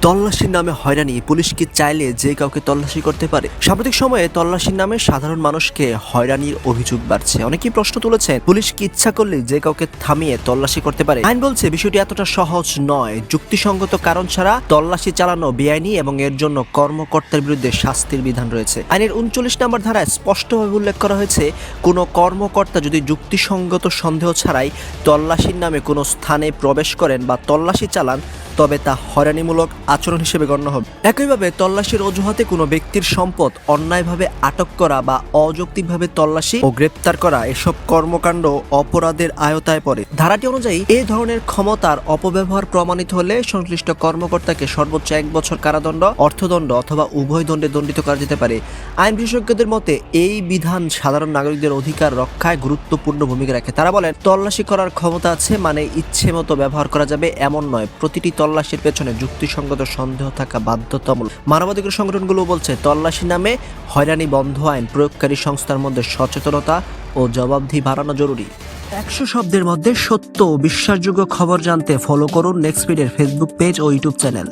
তল্লাশির নামে হয়রানি, পুলিশ কি চাইলে যে কাউকে তল্লাশি করতে পারে? সাম্প্রতিক সময়ে তল্লাশির নামে সাধারণ মানুষকে হয়রানির অভিযোগ বাড়ছে। অনেকেই প্রশ্ন তুলেছেন, পুলিশ কি ইচ্ছা করলে যে কাউকে থামিয়ে তল্লাশি করতে পারে? আইন বলছে বিষয়টি এতটা সহজ নয়। যুক্তিসঙ্গত কারণ ছাড়া তল্লাশি চালানো বেআইনি এবং এর জন্য কর্মকর্তার বিরুদ্ধে শাস্তির বিধান রয়েছে। আইনের 39 নম্বর ধারায় স্পষ্টভাবে উল্লেখ করা হয়েছে, কোনো কর্মকর্তা যদি যুক্তিসঙ্গত সন্দেহ ছাড়াই তল্লাশির নামে কোনো স্থানে প্রবেশ করেন বা তল্লাশি চালান, তবে তা হয়রানিমূলক আচরণ হিসেবে গণ্য হবে। একইভাবে তল্লাশির অজুহাতে কোনো ব্যক্তির সম্পদ অন্যায়ভাবে আটক করা বা অযৌক্তিকভাবে তল্লাশি ও গ্রেপ্তার করা, এসব কর্মকাণ্ড অপরাধের আওতায় পড়ে। ধারাটি অনুযায়ী এই ধরনের ক্ষমতার অপব্যবহার প্রমাণিত হলে সংশ্লিষ্ট কর্মকর্তাকে সর্বোচ্চ 1 বছর কারাদণ্ড, অর্থদণ্ড অথবা উভয় দণ্ডে দণ্ডিত করা যেতে পারে। আইন বিশেষজ্ঞদের মতে এই বিধান সাধারণ নাগরিকদের অধিকার রক্ষায় গুরুত্বপূর্ণ ভূমিকা রাখে। তারা বলেন, তল্লাশি করার ক্ষমতা আছে মানে ইচ্ছে মতো ব্যবহার করা যাবে এমন নয়। প্রতিটি তল্লাশির পেছনে যুক্তিসঙ্গত সন্দেহ থাকা বাধ্যতামূলক। মানবাধিকার সংগঠনগুলো বলছে, তল্লাশি নামে হয়রানি বন্ধ আইন প্রয়োগকারী সংস্থার মধ্যে সচেতনতা ও জবাবদিহি বাড়ানো জরুরি। 100 শব্দের মধ্যে সত্য ও বিশ্বাসযোগ্য খবর জানতে ফলো করুন নেক্সট স্পিডের ফেসবুক পেজ ও ইউটিউব চ্যানেল।